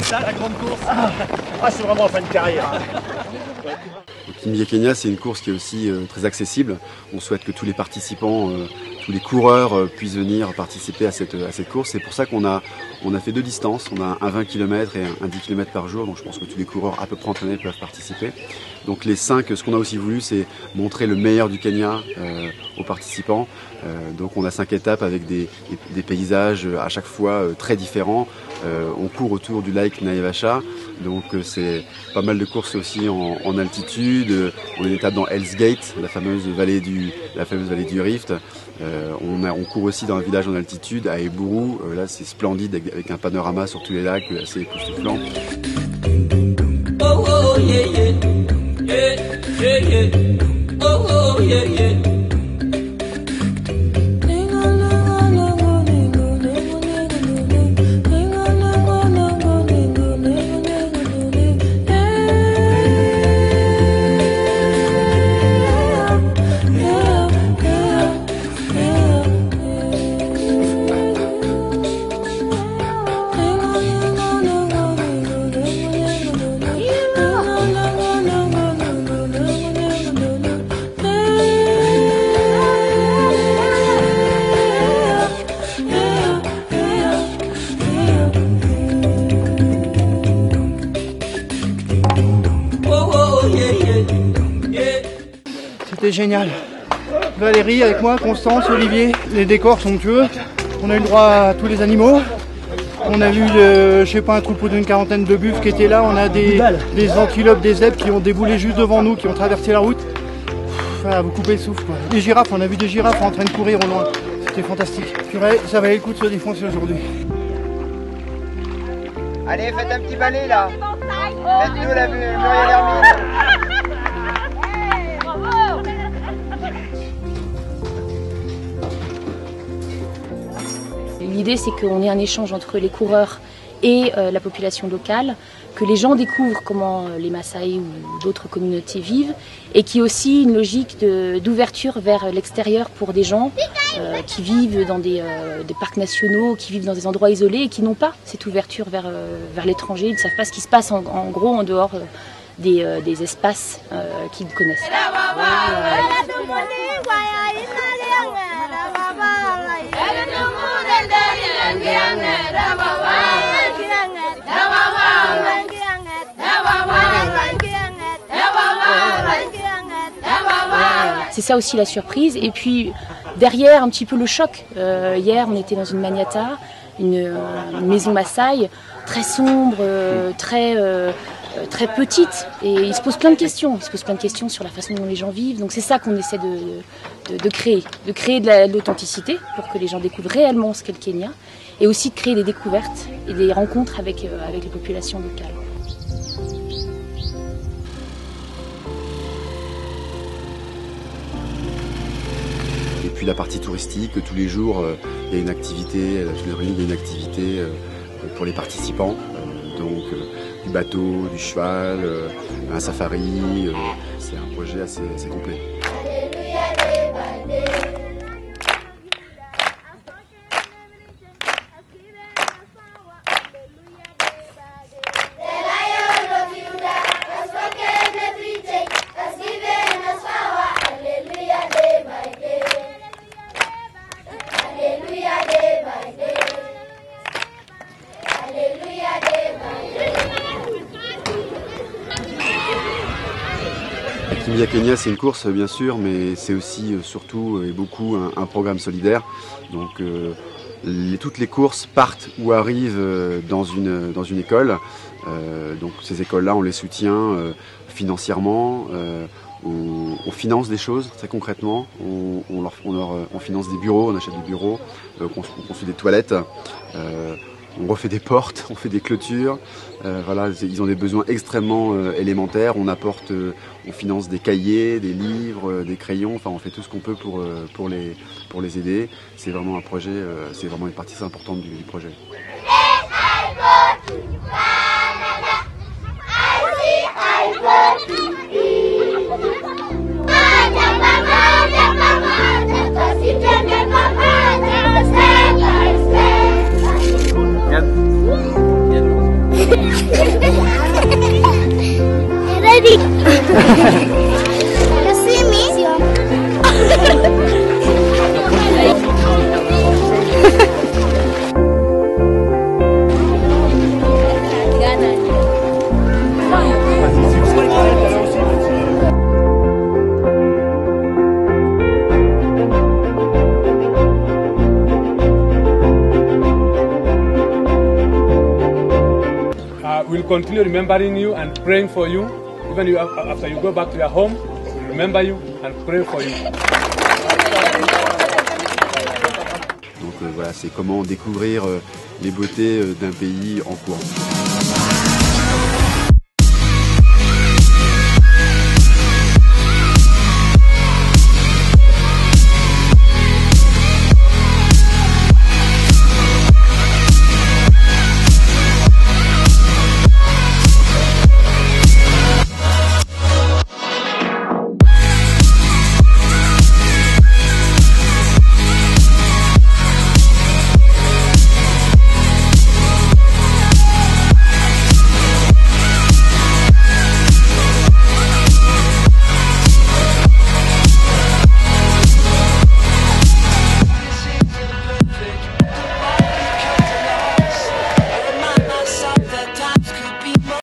ça la grande course? C'est vraiment en fin de carrière. Kimbia Kenya, c'est une course qui est aussi très accessible. On souhaite que tous les participants, tous les coureurs puissent venir participer à cette course. C'est pour ça qu'on a fait deux distances. On a un 20 km et un 10 km par jour. Donc je pense que tous les coureurs à peu près entraînés peuvent participer. Donc les 5, ce qu'on a aussi voulu, c'est montrer le meilleur du Kenya aux participants. Donc on a 5 étapes avec des paysages à chaque fois très différents. On court autour du lac Naivasha. Donc c'est pas mal de courses aussi en altitude. On a une étape dans Hell's Gate, la fameuse vallée du Rift. On court aussi dans un village en altitude à Eburu. Là c'est splendide avec un panorama sur tous les lacs assez époustouflant. Oh yeah yeah, yeah yeah yeah. Oh yeah yeah. C'était génial. Valérie avec moi, Constance, Olivier, les décors somptueux. On a eu le droit à tous les animaux. On a vu, je sais pas, un troupeau d'une quarantaine de buffles qui étaient là. On a des antilopes, des zèbres qui ont déboulé juste devant nous, qui ont traversé la route. Voilà, vous coupez le souffle, quoi. Des girafes, on a vu des girafes en train de courir au loin. C'était fantastique. Purée, ça valait le coup de se défoncer aujourd'hui. Allez, faites un petit balai là. Faites-nous la Muriel Hermine. L'idée, c'est qu'on ait un échange entre les coureurs et la population locale, que les gens découvrent comment les Maasai ou d'autres communautés vivent, et qu'il y ait aussi une logique d'ouverture vers l'extérieur pour des gens qui vivent dans des parcs nationaux, qui vivent dans des endroits isolés et qui n'ont pas cette ouverture vers l'étranger. Ils ne savent pas ce qui se passe en gros en dehors des espaces qu'ils connaissent. C'est ça aussi la surprise. Et puis derrière un petit peu le choc. Hier on était dans une maniata, une maison Maasai, très sombre, très petite, et il se pose plein de questions. Il se pose plein de questions sur la façon dont les gens vivent. Donc c'est ça qu'on essaie de créer de l'authenticité pour que les gens découvrent réellement ce qu'est le Kenya, et aussi de créer des découvertes et des rencontres avec les populations locales. Et puis la partie touristique, tous les jours il y a une activité, il y a une activité pour les participants. Donc du bateau, du cheval, un safari, c'est un projet assez complet. Kimbia Kenya, c'est une course bien sûr, mais c'est aussi surtout et beaucoup un programme solidaire. Donc toutes les courses partent ou arrivent dans une école. Donc ces écoles-là, on les soutient financièrement. On finance des choses très concrètement. On finance des bureaux, on achète des bureaux, on construit des toilettes. On refait des portes, on fait des clôtures. Voilà, ils ont des besoins extrêmement élémentaires. On finance des cahiers, des livres, des crayons. Enfin, on fait tout ce qu'on peut pour les aider. C'est vraiment un projet, c'est vraiment une partie très importante du projet. Yep. will continue remembering you and praying for you. Even you, after you go back to your home, we'll remember you and pray for you. Donc voilà, c'est comment découvrir les beautés d'un pays en courant.